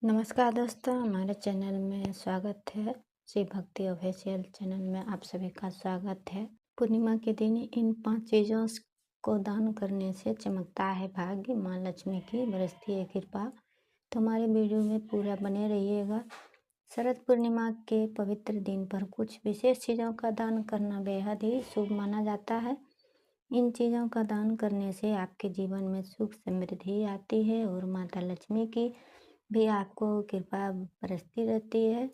नमस्कार दोस्तों, हमारे चैनल में स्वागत है। श्री भक्ति ऑफिशियल चैनल में आप सभी का स्वागत है। पूर्णिमा के दिन इन 5 चीज़ों को दान करने से चमकता है भाग्य, माँ लक्ष्मी की बरसती है कृपा। तो हमारे वीडियो में पूरा बने रहिएगा। शरद पूर्णिमा के पवित्र दिन पर कुछ विशेष चीज़ों का दान करना बेहद ही शुभ माना जाता है। इन चीज़ों का दान करने से आपके जीवन में सुख समृद्धि आती है और माता लक्ष्मी की भी आपको कृपा बरसती रहती है।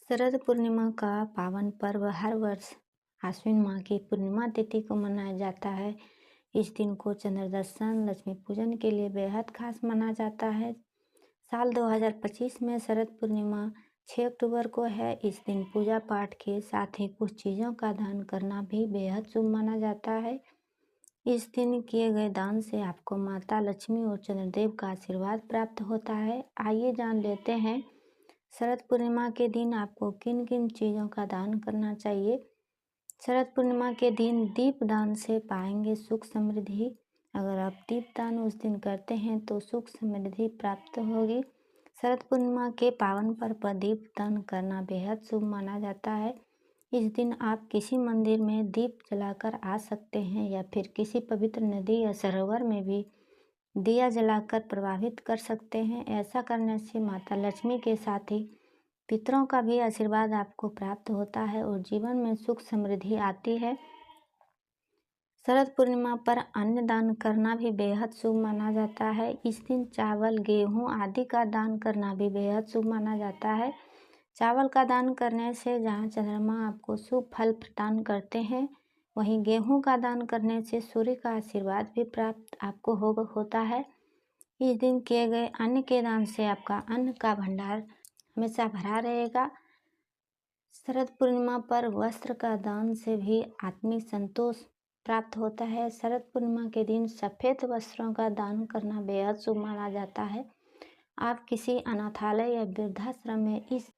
शरद पूर्णिमा का पावन पर्व हर वर्ष आश्विन माह की पूर्णिमा तिथि को मनाया जाता है। इस दिन को चंद्र दर्शन, लक्ष्मी पूजन के लिए बेहद खास माना जाता है। साल 2025 में शरद पूर्णिमा 6 अक्टूबर को है। इस दिन पूजा पाठ के साथ ही कुछ चीज़ों का दान करना भी बेहद शुभ माना जाता है। इस दिन किए गए दान से आपको माता लक्ष्मी और चंद्रदेव का आशीर्वाद प्राप्त होता है। आइए जान लेते हैं शरद पूर्णिमा के दिन आपको किन किन चीज़ों का दान करना चाहिए। शरद पूर्णिमा के दिन दीप दान से पाएंगे सुख समृद्धि। अगर आप दीप दान उस दिन करते हैं तो सुख समृद्धि प्राप्त होगी। शरद पूर्णिमा के पावन पर्व पर दीप दान करना बेहद शुभ माना जाता है। इस दिन आप किसी मंदिर में दीप जलाकर आ सकते हैं या फिर किसी पवित्र नदी या सरोवर में भी दिया जलाकर प्रभावित कर सकते हैं। ऐसा करने से माता लक्ष्मी के साथ ही पितरों का भी आशीर्वाद आपको प्राप्त होता है और जीवन में सुख समृद्धि आती है। शरद पूर्णिमा पर अन्न दान करना भी बेहद शुभ माना जाता है। इस दिन चावल, गेहूँ आदि का दान करना भी बेहद शुभ माना जाता है। चावल का दान करने से जहाँ चंद्रमा आपको शुभ फल प्रदान करते हैं, वहीं गेहूं का दान करने से सूर्य का आशीर्वाद भी प्राप्त आपको होता है। इस दिन किए गए अन्न के दान से आपका अन्न का भंडार हमेशा भरा रहेगा। शरद पूर्णिमा पर वस्त्र का दान से भी आत्मिक संतोष प्राप्त होता है। शरद पूर्णिमा के दिन सफ़ेद वस्त्रों का दान करना बेहद शुभ माना जाता है। आप किसी अनाथालय या वृद्धाश्रम में इस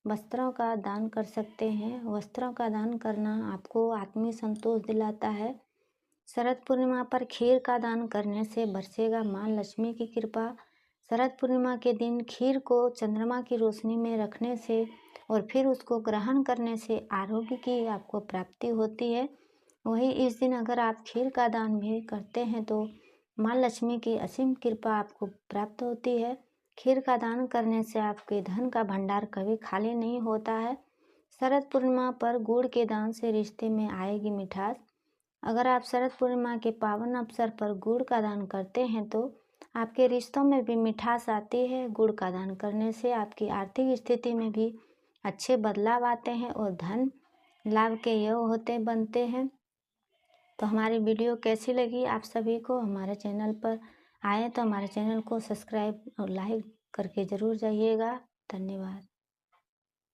वस्त्रों का दान कर सकते हैं। वस्त्रों का दान करना आपको आत्मिक संतोष दिलाता है। शरद पूर्णिमा पर खीर का दान करने से बरसेगा माँ लक्ष्मी की कृपा। शरद पूर्णिमा के दिन खीर को चंद्रमा की रोशनी में रखने से और फिर उसको ग्रहण करने से आरोग्य की आपको प्राप्ति होती है। वहीं इस दिन अगर आप खीर का दान भी करते हैं तो माँ लक्ष्मी की असीम कृपा आपको प्राप्त होती है। खीर का दान करने से आपके धन का भंडार कभी खाली नहीं होता है। शरद पूर्णिमा पर गुड़ के दान से रिश्ते में आएगी मिठास। अगर आप शरद पूर्णिमा के पावन अवसर पर गुड़ का दान करते हैं तो आपके रिश्तों में भी मिठास आती है। गुड़ का दान करने से आपकी आर्थिक स्थिति में भी अच्छे बदलाव आते हैं और धन लाभ के योग बनते हैं। तो हमारी वीडियो कैसी लगी आप सभी को? हमारे चैनल पर आए तो हमारे चैनल को सब्सक्राइब और लाइक करके ज़रूर जाइएगा। धन्यवाद।